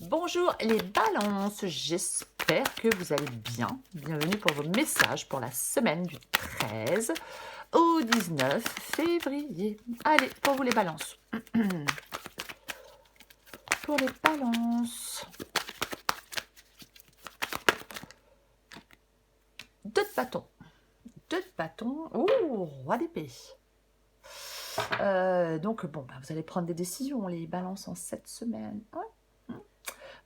Bonjour les balances, j'espère que vous allez bien. Bienvenue pour vos messages pour la semaine du 13 au 19 février. Allez, pour vous les balances. Pour les balances. Deux de bâton. Deux de bâton. Oh, roi d'épée. Donc, bon, vous allez prendre des décisions, les balances en cette semaine. Ouais.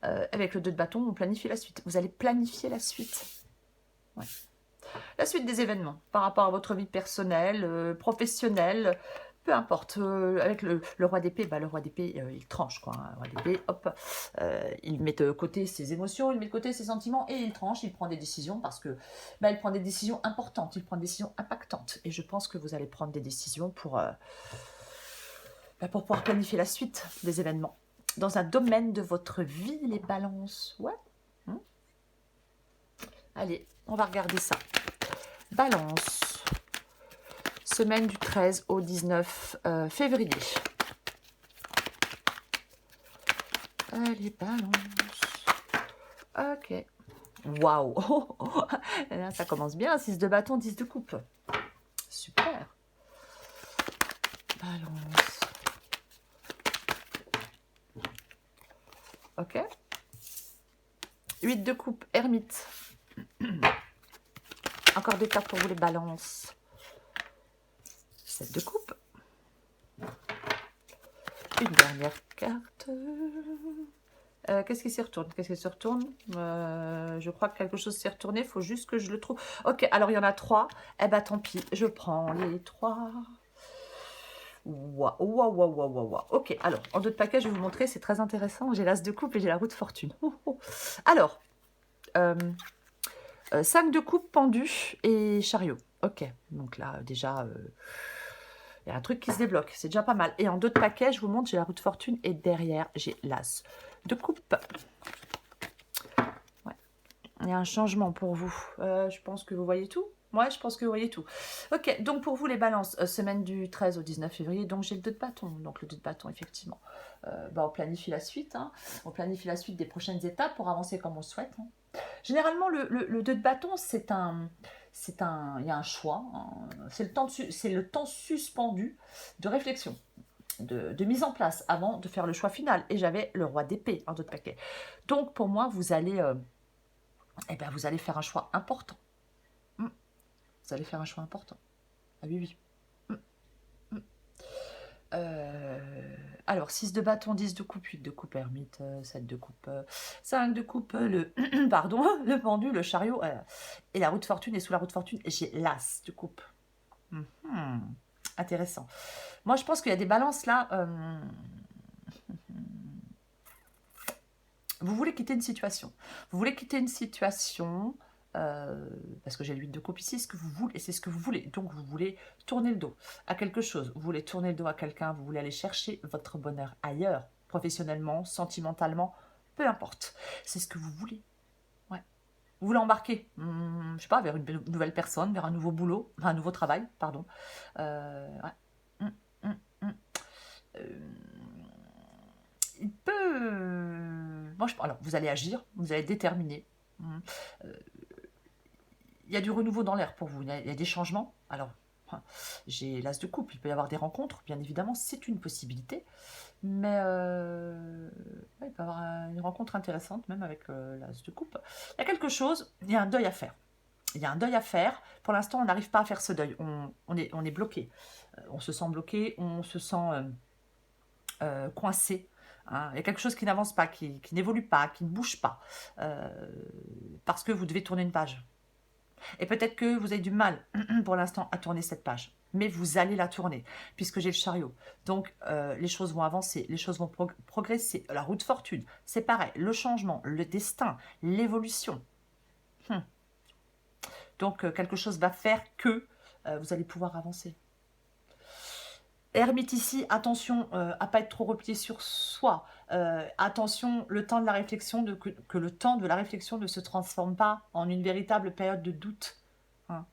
Avec le 2 de bâton, on planifie la suite. Vous allez planifier la suite. Ouais. La suite des événements par rapport à votre vie personnelle, professionnelle, peu importe. Avec le roi d'épée, le roi d'épée, il tranche, quoi. Hein. Le roi d'épée, hop, il met de côté ses émotions, il met de côté ses sentiments et il tranche, il prend des décisions parce que il prend des décisions importantes, il prend des décisions impactantes. Et je pense que vous allez prendre des décisions pour pouvoir planifier la suite des événements. Dans un domaine de votre vie, les balances. Ouais. Allez, on va regarder ça. Balance. Semaine du 13 au 19 février. Allez, balance. Ok. Waouh. Ça commence bien. 6 de bâton, 10 de coupe. Super. Balance. Ok. 8 de coupe, ermite. Encore des cartes pour vous les balances. 7 de coupe. Une dernière carte. Qu'est-ce qui s'y retourne? Qu'est-ce qui s'y retourne? Je crois que quelque chose s'est retourné. Il faut juste que je le trouve. Ok, alors il y en a 3. Eh ben tant pis, je prends les 3. Waouh, waouh, waouh, waouh, waouh. Ok, alors, en 2 de paquet, je vais vous montrer. C'est très intéressant. J'ai l'as de coupe et j'ai la roue de fortune. Alors, 5 de coupe, pendu et chariot. Ok, donc là, déjà... il y a un truc qui se débloque, c'est déjà pas mal. Et en 2 de paquet, je vous montre, j'ai la roue de fortune et derrière, j'ai l'as de coupe. Ouais. Il y a un changement pour vous. Je pense que vous voyez tout. Ouais, je pense que vous voyez tout. Ok, donc pour vous les balances, semaine du 13 au 19 février, donc j'ai le 2 de bâton. Donc le 2 de bâton, effectivement. On planifie la suite. Hein. On planifie la suite des prochaines étapes pour avancer comme on le souhaite. Hein. Généralement, le 2 de bâton, il y a un choix. Hein. C'est le temps suspendu de réflexion. De mise en place avant de faire le choix final. Et j'avais le roi d'épée en 2 de paquet. Donc pour moi, vous allez faire un choix important. Vous allez faire un choix important. Ah oui, oui. Alors, 6 de bâton, 10 de coupe, 8 de coupe, ermite, 7 de coupe, 5 de coupe, pardon, le pendu, le chariot, et la roue de fortune, et sous la roue de fortune, j'ai l'as de coupe. Intéressant. Moi, je pense qu'il y a des balances là. Vous voulez quitter une situation. Vous voulez quitter une situation, parce que j'ai le 8 de coupe ici, ce que vous voulez, et c'est ce que vous voulez. Donc, vous voulez tourner le dos à quelque chose. Vous voulez tourner le dos à quelqu'un, vous voulez aller chercher votre bonheur ailleurs, professionnellement, sentimentalement, peu importe. C'est ce que vous voulez. Ouais. Vous voulez embarquer, je sais pas, vers une nouvelle personne, vers un nouveau boulot, un nouveau travail, pardon. Ouais. Il peut... alors, vous allez agir, vous allez être déterminé. Il y a du renouveau dans l'air pour vous, il y a des changements. Alors, j'ai l'as de coupe, il peut y avoir des rencontres, bien évidemment, c'est une possibilité. Mais il peut y avoir une rencontre intéressante, même avec l'as de coupe. Il y a quelque chose, il y a un deuil à faire. Il y a un deuil à faire. Pour l'instant, on n'arrive pas à faire ce deuil. On est bloqué. On se sent bloqué, on se sent coincé. Hein. Il y a quelque chose qui n'avance pas, qui n'évolue pas, qui ne bouge pas. Parce que vous devez tourner une page. Et peut-être que vous avez du mal pour l'instant à tourner cette page. Mais vous allez la tourner, puisque j'ai le chariot. Donc, les choses vont avancer, les choses vont progresser. La roue de fortune, c'est pareil. Le changement, le destin, l'évolution. Donc, quelque chose va faire que vous allez pouvoir avancer. Ermite ici, attention à pas être trop replié sur soi. Attention, le temps de la réflexion, que le temps de la réflexion ne se transforme pas en une véritable période de doute. Hein.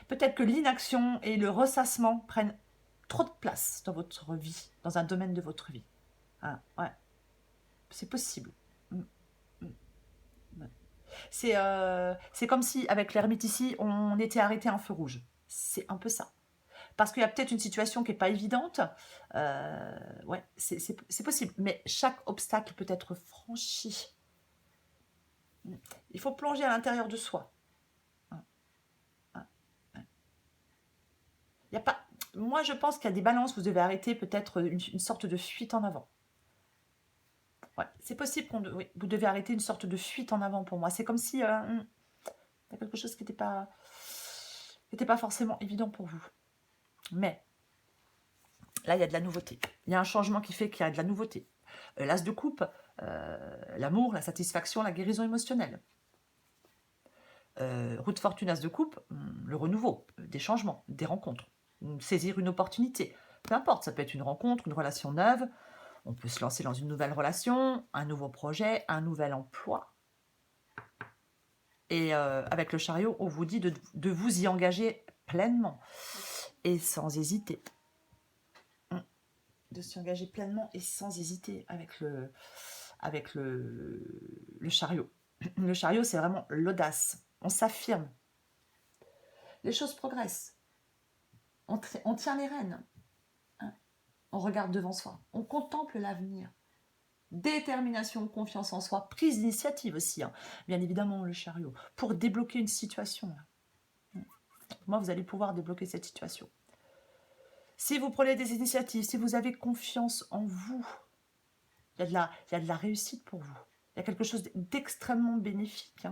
Peut-être que l'inaction et le ressassement prennent trop de place dans votre vie, dans un domaine de votre vie. Hein, ouais, c'est possible. C'est comme si, avec l'ermite ici, on était arrêté à un feu rouge. C'est un peu ça. Parce qu'il y a peut-être une situation qui n'est pas évidente. Ouais, c'est possible. Mais chaque obstacle peut être franchi. Il faut plonger à l'intérieur de soi. Il y a pas... Moi, je pense qu'il y a des balances, vous devez arrêter peut-être une sorte de fuite en avant. Ouais, c'est possible oui, vous devez arrêter une sorte de fuite en avant pour moi. C'est comme si il y a quelque chose qui n'était pas forcément évident pour vous. Mais là, il y a de la nouveauté. Il y a un changement qui fait qu'il y a de la nouveauté. L'as de coupe, l'amour, la satisfaction, la guérison émotionnelle. Roue de fortune, as de coupe, le renouveau, des changements, des rencontres. Saisir une opportunité. Peu importe, ça peut être une rencontre, une relation neuve. On peut se lancer dans une nouvelle relation, un nouveau projet, un nouvel emploi. Et avec le chariot, on vous dit de vous y engager pleinement et sans hésiter. De s'y engager pleinement et sans hésiter avec le chariot. Le chariot, c'est vraiment l'audace. On s'affirme. Les choses progressent. On tient les rênes. On regarde devant soi. On contemple l'avenir. Détermination, confiance en soi, prise d'initiative aussi, bien évidemment, le chariot, pour débloquer une situation. Moi, vous allez pouvoir débloquer cette situation. Si vous prenez des initiatives, si vous avez confiance en vous, il y a de la réussite pour vous. Il y a quelque chose d'extrêmement bénéfique.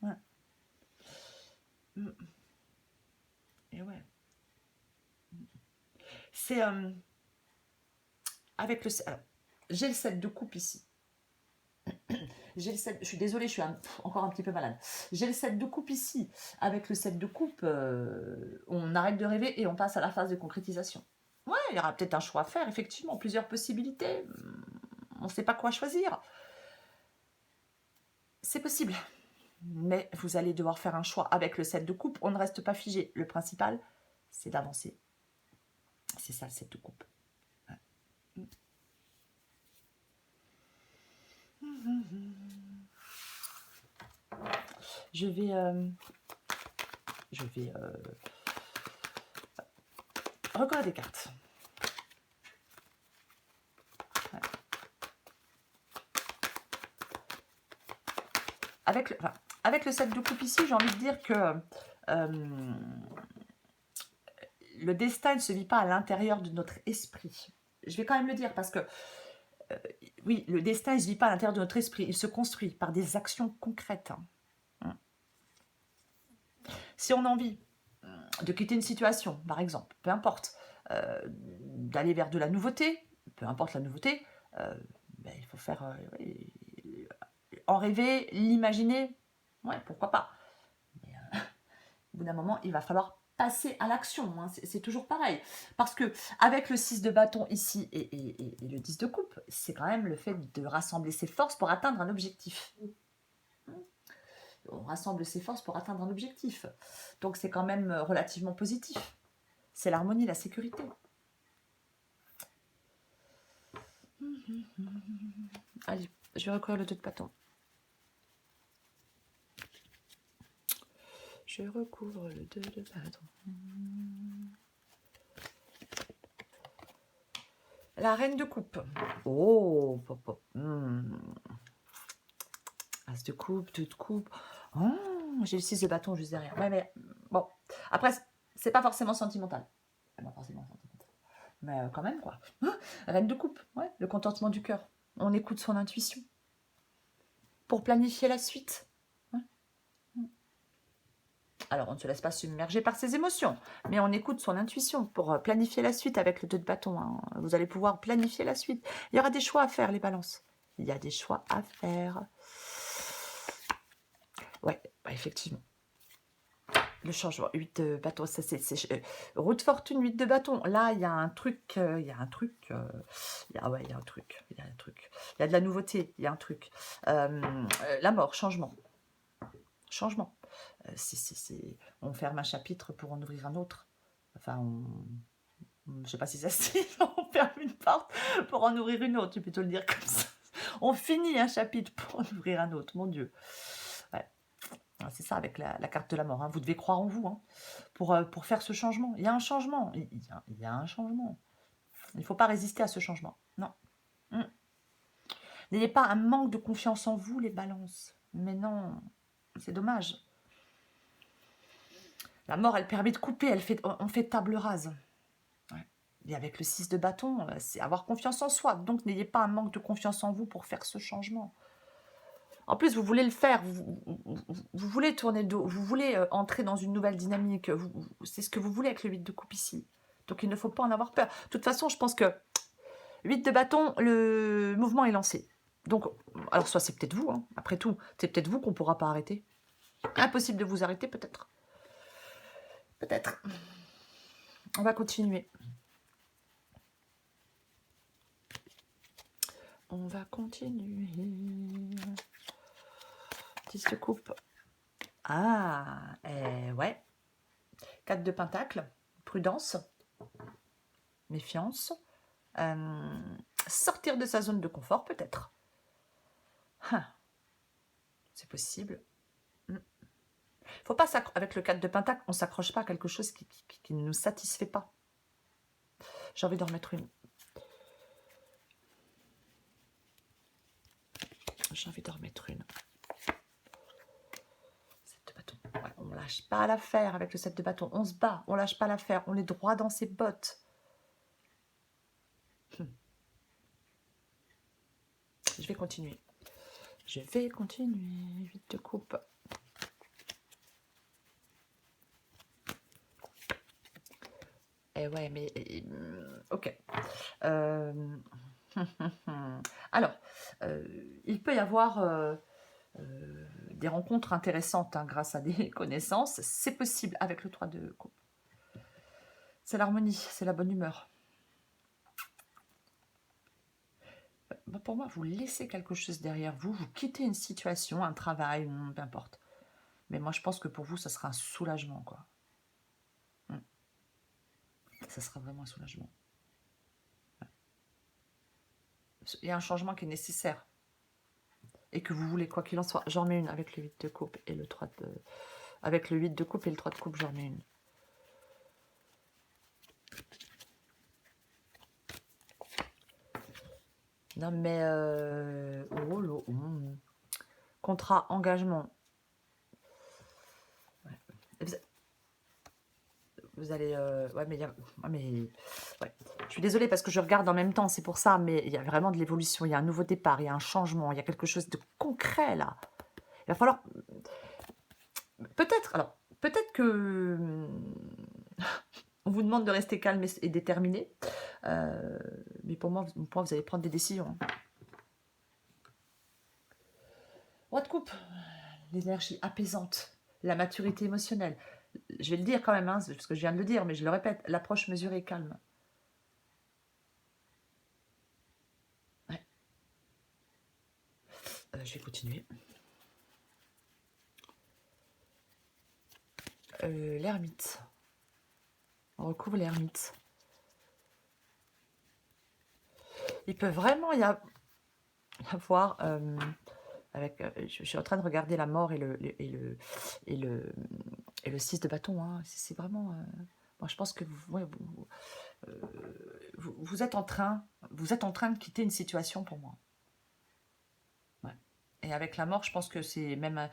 Ouais. Et ouais. C'est avec le... Alors, j'ai le 7 de coupe ici. J'ai le 7, je suis désolée, je suis encore un petit peu malade. J'ai le 7 de coupe ici. Avec le 7 de coupe, on arrête de rêver et on passe à la phase de concrétisation. Ouais, il y aura peut-être un choix à faire, effectivement, plusieurs possibilités. On ne sait pas quoi choisir. C'est possible. Mais vous allez devoir faire un choix. Avec le 7 de coupe, on ne reste pas figé. Le principal, c'est d'avancer. C'est ça, le 7 de coupe. Ouais. Je vais recoller des cartes. Ouais. Avec le 7 de coupe ici, j'ai envie de dire que le destin ne se vit pas à l'intérieur de notre esprit. Je vais quand même le dire parce que oui, le destin ne se vit pas à l'intérieur de notre esprit. Il se construit par des actions concrètes. Si on a envie de quitter une situation, par exemple, peu importe, d'aller vers de la nouveauté, peu importe la nouveauté, il faut faire en rêver, l'imaginer, ouais, pourquoi pas. Mais au bout d'un moment, il va falloir passer à l'action, c'est toujours pareil. Parce que avec le 6 de bâton ici et le 10 de coupe, c'est quand même le fait de rassembler ses forces pour atteindre un objectif. On rassemble ses forces pour atteindre un objectif. Donc c'est quand même relativement positif. C'est l'harmonie, la sécurité. Allez, je vais recouvrir le 2 de bâton. Je recouvre le 2 de bâton. La reine de coupe. Oh, pop, pop. As de coupe, 2 de coupe. Oh, j'ai le 6 de bâton juste derrière. Ouais, mais bon. Après, c'est pas forcément sentimental. Pas forcément sentimental. Mais quand même, quoi. Reine de coupe, ouais, le contentement du cœur. On écoute son intuition. Pour planifier la suite. Alors, on ne se laisse pas submerger par ses émotions, mais on écoute son intuition pour planifier la suite avec le 2 de bâton. Vous allez pouvoir planifier la suite. Il y aura des choix à faire, les balances. Il y a des choix à faire. Ouais, effectivement. Le changement, 8 de bâton, ça c'est roue de fortune, 8 de bâton. Là, il y a un truc, il y a un truc. Il y a de la nouveauté, il y a un truc. La mort, changement. Changement. On ferme un chapitre pour en ouvrir un autre. Enfin, je ne sais pas si ça se dit, on ferme une porte pour en ouvrir une autre, tu peux plutôt le dire comme ça. On finit un chapitre pour en ouvrir un autre, mon Dieu. C'est ça avec la carte de la mort, hein. Vous devez croire en vous, hein, pour faire ce changement. Il y a un changement. Il y a un changement. Il ne faut pas résister à ce changement. Non. Mm. N'ayez pas un manque de confiance en vous, les balances. Mais non, c'est dommage. La mort, elle permet de couper, on fait table rase. Ouais. Et avec le 6 de bâton, c'est avoir confiance en soi. Donc, n'ayez pas un manque de confiance en vous pour faire ce changement. En plus, vous voulez le faire, vous voulez tourner le dos, vous voulez entrer dans une nouvelle dynamique. C'est ce que vous voulez avec le 8 de coupe ici. Donc, il ne faut pas en avoir peur. De toute façon, je pense que 8 de bâton, le mouvement est lancé. Donc, alors soit c'est peut-être vous, hein. Après tout, c'est peut-être vous qu'on ne pourra pas arrêter. Impossible de vous arrêter, peut-être. Peut-être. On va continuer. On va continuer. 10 de coupe. Ah, ouais. 4 de pentacle. Prudence. Méfiance. Sortir de sa zone de confort, peut-être. C'est possible. Faut pas avec le 4 de pentacle, on ne s'accroche pas à quelque chose qui ne nous satisfait pas. J'ai envie d'en remettre une. J'ai envie d'en remettre une. 7 de bâton. Ouais, on ne lâche pas l'affaire avec le 7 de bâton. On se bat, on ne lâche pas l'affaire. On est droit dans ses bottes. Je vais continuer. Je vais continuer. 8 de coupe. Eh ouais, mais... ok. Alors, il peut y avoir des rencontres intéressantes hein, grâce à des connaissances. C'est possible avec le 3 de coupe. C'est l'harmonie, c'est la bonne humeur. Pour moi, vous laissez quelque chose derrière vous, vous quittez une situation, un travail, peu importe. Mais moi, je pense que pour vous, ça sera un soulagement, quoi. Ça sera vraiment un soulagement. Il y a un changement qui est nécessaire. Et que vous voulez, quoi qu'il en soit. J'en mets une avec le 8 de coupe et le 3 de... Avec le 8 de coupe et le 3 de coupe, j'en mets une. Non, mais... Contrat, engagement. Ouais. Vous allez... ouais, mais... Ouais. Je suis désolée parce que je regarde en même temps, c'est pour ça, mais il y a vraiment de l'évolution, il y a un nouveau départ, il y a un changement, il y a quelque chose de concret, là. Il va falloir... Peut-être que... on vous demande de rester calme et déterminé, mais pour moi, vous allez prendre des décisions. Roi de coupe, l'énergie apaisante, la maturité émotionnelle. Je vais le dire quand même, hein, parce que je viens de le dire, mais je le répète, l'approche mesurée et calme. Ouais. Je vais continuer. L'ermite. On recouvre l'ermite. Il peut vraiment y avoir... avec, je suis en train de regarder la mort et le 6 de bâton. Hein. C'est vraiment... moi, je pense que vous êtes en train de quitter une situation pour moi. Ouais. Et avec la mort, je pense que c'est même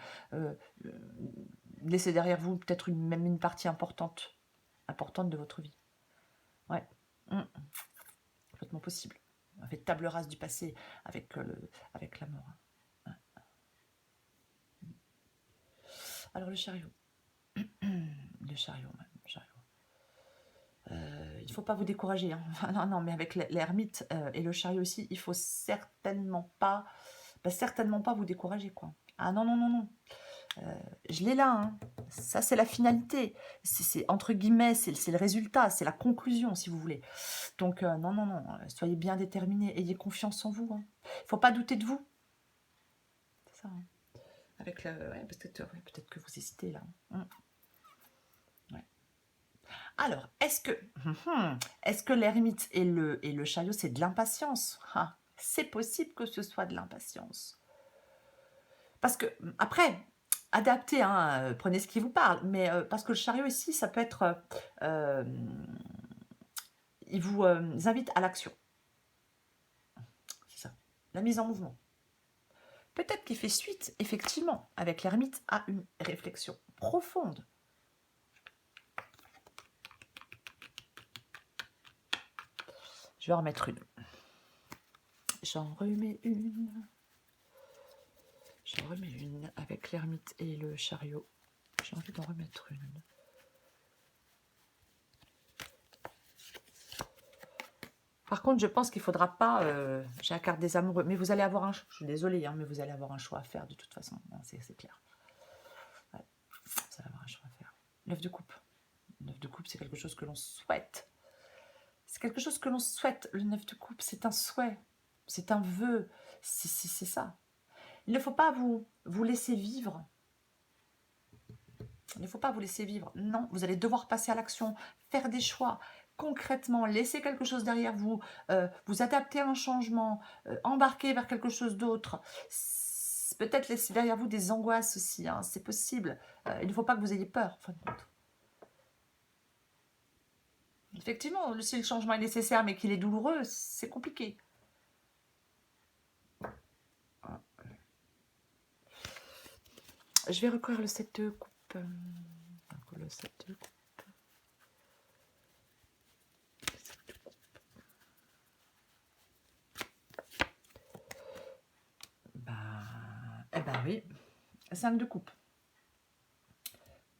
laisser derrière vous peut-être même une partie importante de votre vie. Ouais. Complètement possible. On fait table rase du passé avec la mort. Ouais. Alors le chariot. Le chariot, même. Il ne faut pas vous décourager. Hein. Non, mais avec l'ermite et le chariot aussi, il ne faut certainement pas vous décourager. Quoi. Ah non. Je l'ai là. Hein. Ça, c'est la finalité. C'est entre guillemets, c'est le résultat, c'est la conclusion, si vous voulez. Donc, non. Soyez bien déterminés. Ayez confiance en vous. Il ne faut pas douter de vous. C'est ça. Hein. Avec peut-être que vous hésitez là. Ouais. Alors, est-ce que l'ermite et le chariot, c'est de l'impatience? C'est possible que ce soit de l'impatience. Parce que, après, adapté, hein, prenez ce qui vous parle, mais parce que le chariot ici, ça peut être... il vous invite à l'action. C'est ça, la mise en mouvement. Peut-être qu'il fait suite, effectivement, avec l'ermite, à une réflexion profonde. Je vais en remettre une. J'en remets une. J'en remets une avec l'ermite et le chariot. J'ai envie d'en remettre une. Par contre, je pense qu'il ne faudra pas... j'ai la carte des amoureux. Mais vous allez avoir un... Je suis désolée, hein, mais vous allez avoir un choix à faire de toute façon. C'est clair. Ouais, vous allez avoir un choix à faire. 9 de coupe. 9 de coupe, c'est quelque chose que l'on souhaite. C'est quelque chose que l'on souhaite. Le 9 de coupe, c'est un souhait. C'est un vœu. C'est ça. Il ne faut pas vous laisser vivre. Il ne faut pas vous laisser vivre. Non, vous allez devoir passer à l'action, faire des choix. Concrètement, laisser quelque chose derrière vous, vous adapter à un changement, embarquer vers quelque chose d'autre. Peut-être laisser derrière vous des angoisses aussi, hein, c'est possible. Il ne faut pas que vous ayez peur, en fin de compte. Effectivement, si le changement est nécessaire mais qu'il est douloureux, c'est compliqué. Je vais recourir le 7 de coupe. Le 7 de coupe. Eh ben oui, 5 de coupe.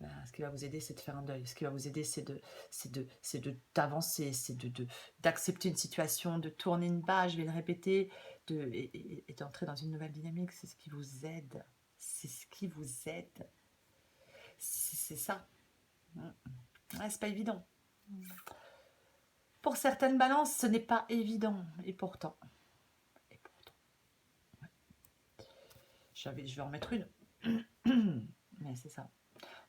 Ce qui va vous aider, c'est de faire un deuil. Ce qui va vous aider, c'est d'avancer, c'est d'accepter une situation, de tourner une page, je vais le répéter, et d'entrer dans une nouvelle dynamique. C'est ce qui vous aide. C'est ce qui vous aide. C'est ça. Ouais, c'est pas évident. Pour certaines balances, ce n'est pas évident. Et pourtant. Ouais. Je vais en mettre une. Mais c'est ça.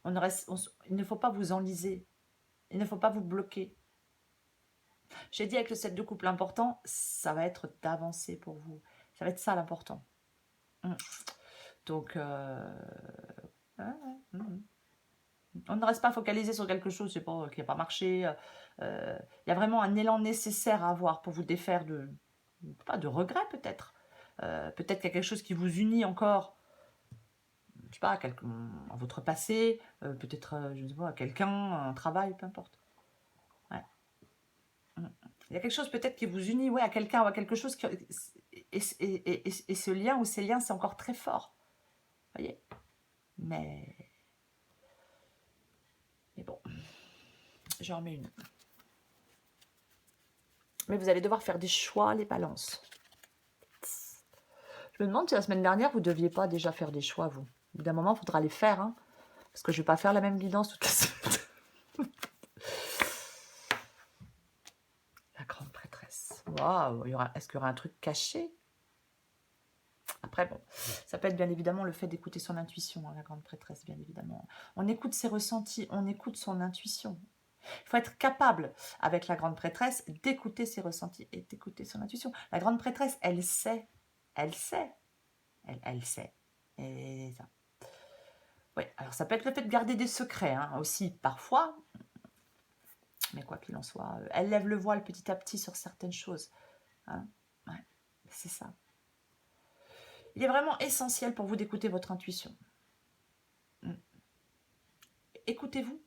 Il ne faut pas vous enliser. Il ne faut pas vous bloquer. J'ai dit avec le 7 de coupe, l'important, ça va être d'avancer pour vous. Ça va être ça l'important. Donc, on ne reste pas focalisé sur quelque chose, je sais pas, qui n'a pas marché. Il y a vraiment un élan nécessaire à avoir pour vous défaire pas de regrets peut-être. Peut-être qu'il y a quelque chose qui vous unit encore, je sais pas, à votre passé, peut-être, je ne sais pas, à quelqu'un, un travail, peu importe. Ouais. Il y a quelque chose peut-être qui vous unit, ouais, à quelqu'un ou à quelque chose. Et ce lien ou ces liens, c'est encore très fort. Vous voyez? Mais bon, j'en remets une. Mais vous allez devoir faire des choix, les balances. Je me demande si la semaine dernière, vous ne deviez pas déjà faire des choix, vous. Au bout d'un moment, il faudra les faire, hein, parce que je ne vais pas faire la même guidance toute la semaine. La grande prêtresse. Waouh, est-ce qu'il y aura un truc caché? Après, bon, ça peut être bien évidemment le fait d'écouter son intuition, hein, la grande prêtresse, bien évidemment. On écoute ses ressentis, on écoute son intuition. Il faut être capable, avec la grande prêtresse, d'écouter ses ressentis et d'écouter son intuition. La grande prêtresse, elle sait. Elle sait. Elle sait. Et ça. Oui, alors ça peut être le fait de garder des secrets, hein, aussi, parfois. Mais quoi qu'il en soit, elle lève le voile petit à petit sur certaines choses. Hein. Ouais, c'est ça. Il est vraiment essentiel pour vous d'écouter votre intuition. Écoutez-vous.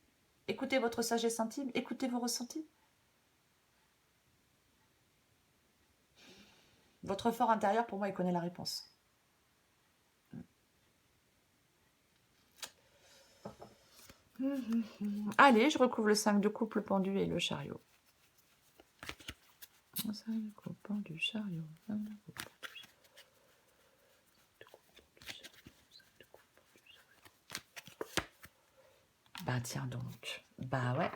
Écoutez votre sagesse intime. Écoutez vos ressentis. Votre fort intérieur, pour moi, il connaît la réponse. Allez, je recouvre le 5 de coupe, le pendu et le chariot. 5 de coupe, pendu, chariot. 5 de coupe, pendu, chariot. Bah tiens donc. Bah ouais.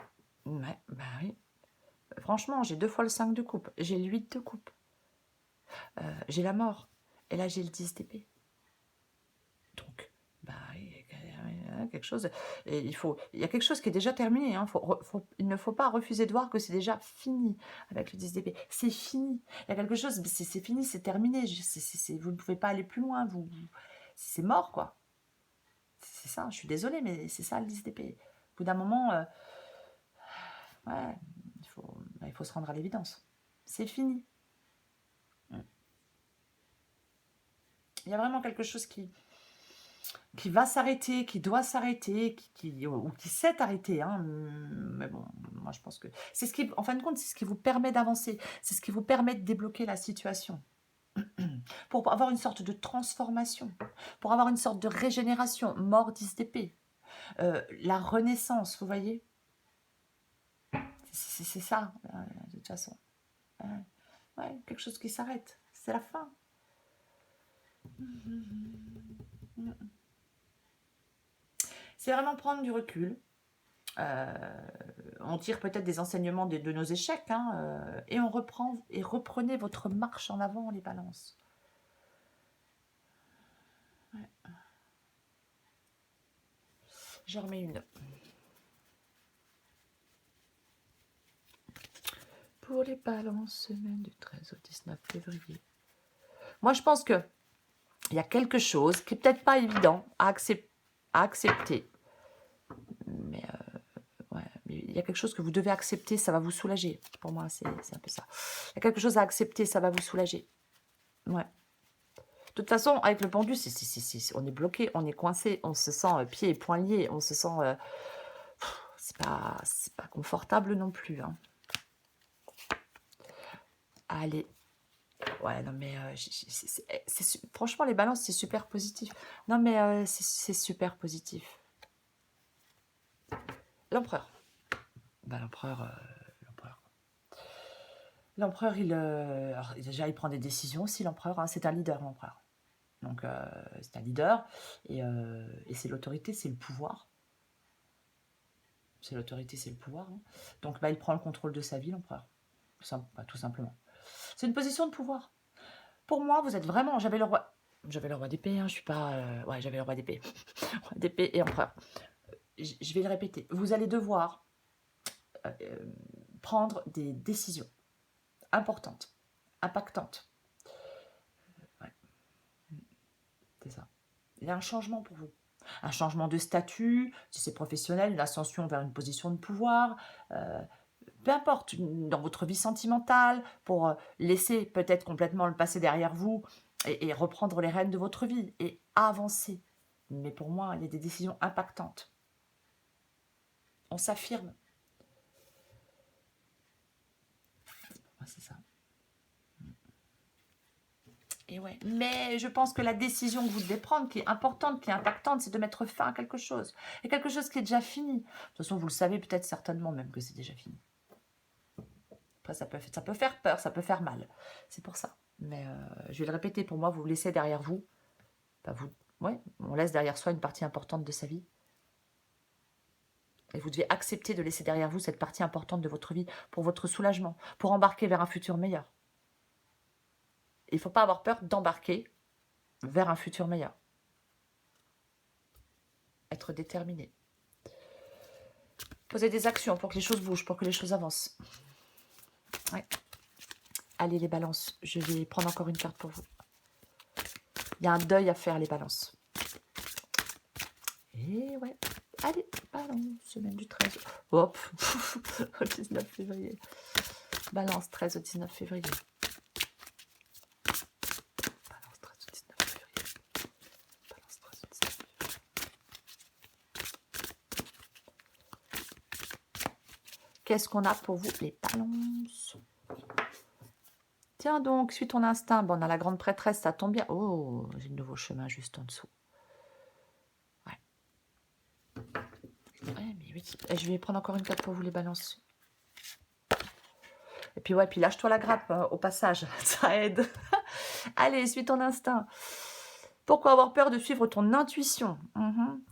Ouais, bah oui. Franchement, j'ai 2 fois le 5 de coupe. J'ai le 8 de coupe. J'ai la mort. Et là, j'ai le 10 d'épée. Donc, bah, il y a quelque chose. Et il y a quelque chose qui est déjà terminé. Hein. Il ne faut pas refuser de voir que c'est déjà fini avec le 10 d'épée. C'est fini. Il y a quelque chose, c'est fini, c'est terminé. Vous ne pouvez pas aller plus loin. C'est mort, quoi. C'est ça, je suis désolée, mais c'est ça le 10 d'épée. Au bout d'un moment, ouais, il faut se rendre à l'évidence. C'est fini. Il y a vraiment quelque chose qui va s'arrêter, qui doit s'arrêter, ou qui s'est arrêté. Hein. Mais bon, moi je pense que c'est ce qui, en fin de compte, c'est ce qui vous permet d'avancer. C'est ce qui vous permet de débloquer la situation. Pour avoir une sorte de transformation, pour avoir une sorte de régénération, mort 10 d'épée. La renaissance, vous voyez, c'est ça, de toute façon. Ouais, quelque chose qui s'arrête, c'est la fin. C'est vraiment prendre du recul. On tire peut-être des enseignements de nos échecs, hein, et on reprend et reprenez votre marche en avant, les balances. Ouais. J'en remets une. Pour les balances, semaine du 13 au 19 février. Moi, je pense que il y a quelque chose qui n'est peut-être pas évident à accepter. Mais ouais, mais il y a quelque chose que vous devez accepter, ça va vous soulager. Pour moi, c'est un peu ça. Il y a quelque chose à accepter, ça va vous soulager. Ouais. De toute façon, avec le pendu, on est bloqué, on est coincé, on se sent pieds et poings liés, on se sent... c'est pas confortable non plus. Hein. Allez. Ouais, non mais... franchement, les balances, c'est super positif. Non mais c'est super positif. L'empereur. Bah, l'empereur, alors, déjà, il prend des décisions aussi, l'empereur. Hein, c'est un leader, l'empereur. Donc, c'est un leader. Et c'est l'autorité, c'est le pouvoir. C'est l'autorité, c'est le pouvoir. Hein. Donc, bah, il prend le contrôle de sa vie, l'empereur. Tout simplement. C'est une position de pouvoir. Pour moi, vous êtes vraiment... J'avais le roi d'épée, hein, je suis pas... ouais, j'avais le roi d'épée. Roi d'épée et empereur. Je vais le répéter. Vous allez devoir prendre des décisions importantes, impactantes. Ouais. C'est ça. Il y a un changement pour vous. Un changement de statut, si c'est professionnel, une ascension vers une position de pouvoir, peu importe, dans votre vie sentimentale, pour laisser peut-être complètement le passé derrière vous et reprendre les rênes de votre vie et avancer. Mais pour moi, il y a des décisions impactantes. On s'affirme. C'est ça. Et ouais. Mais je pense que la décision que vous devez prendre, qui est importante, qui est impactante, c'est de mettre fin à quelque chose. Et quelque chose qui est déjà fini. De toute façon, vous le savez peut-être certainement même que c'est déjà fini. Après, ça peut faire peur, ça peut faire mal. C'est pour ça. Mais je vais le répéter, pour moi, vous laissez derrière vous. Ouais, on laisse derrière soi une partie importante de sa vie. Et vous devez accepter de laisser derrière vous cette partie importante de votre vie pour votre soulagement, pour embarquer vers un futur meilleur. Il ne faut pas avoir peur d'embarquer vers un futur meilleur. Être déterminé. Poser des actions pour que les choses bougent, pour que les choses avancent. Ouais. Allez les balances, je vais prendre encore une carte pour vous. Il y a un deuil à faire les balances. Et ouais. Allez, balance, semaine du 13. Hop, au 19 février. Balance 13 au 19 février. Balance 13 au 19 février. Balance 13 au 19 février. Qu'est-ce qu'on a pour vous, les balances? Tiens donc, suis ton instinct. Bon, on a la grande prêtresse, ça tombe bien. Oh, j'ai le nouveau chemin juste en dessous. Ouais. Ouais, mais oui. Et je vais prendre encore une carte pour vous, les balances. Et puis, ouais, puis lâche-toi la grappe au passage. Ça aide. Allez, suis ton instinct. Pourquoi avoir peur de suivre ton intuition?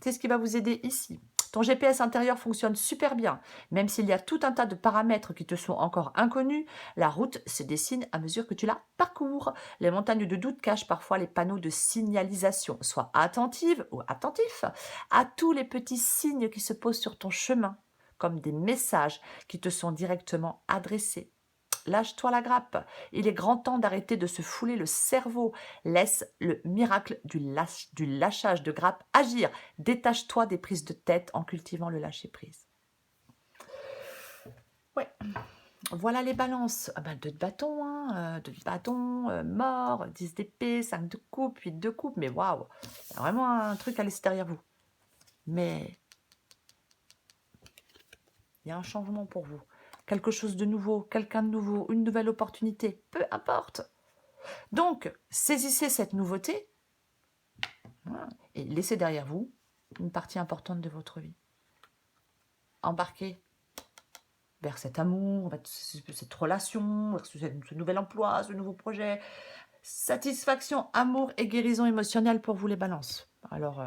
C'est ce qui va vous aider ici. Ton GPS intérieur fonctionne super bien. Même s'il y a tout un tas de paramètres qui te sont encore inconnus, la route se dessine à mesure que tu la parcours. Les montagnes de doute cachent parfois les panneaux de signalisation. Sois attentive ou attentif à tous les petits signes qui se posent sur ton chemin, comme des messages qui te sont directement adressés. Lâche-toi la grappe. Il est grand temps d'arrêter de se fouler le cerveau. Laisse le miracle du lâchage de grappe agir. Détache-toi des prises de tête en cultivant le lâcher-prise. Ouais. Voilà les balances. Ah ben, 2 de bâton, hein, 2 de bâton, mort, 10 d'épée, 5 de coupe, 8 de coupe. Mais waouh, il y a vraiment un truc à laisser derrière vous. Mais il y a un changement pour vous. Quelque chose de nouveau, quelqu'un de nouveau, une nouvelle opportunité, peu importe. Donc, saisissez cette nouveauté, voilà, et laissez derrière vous une partie importante de votre vie. Embarquez vers cet amour, vers cette relation, vers ce nouvel emploi, ce nouveau projet. Satisfaction, amour et guérison émotionnelle pour vous les balances. Alors,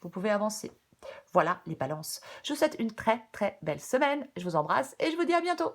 vous pouvez avancer. Voilà les balances. Je vous souhaite une très très belle semaine. Je vous embrasse et je vous dis à bientôt.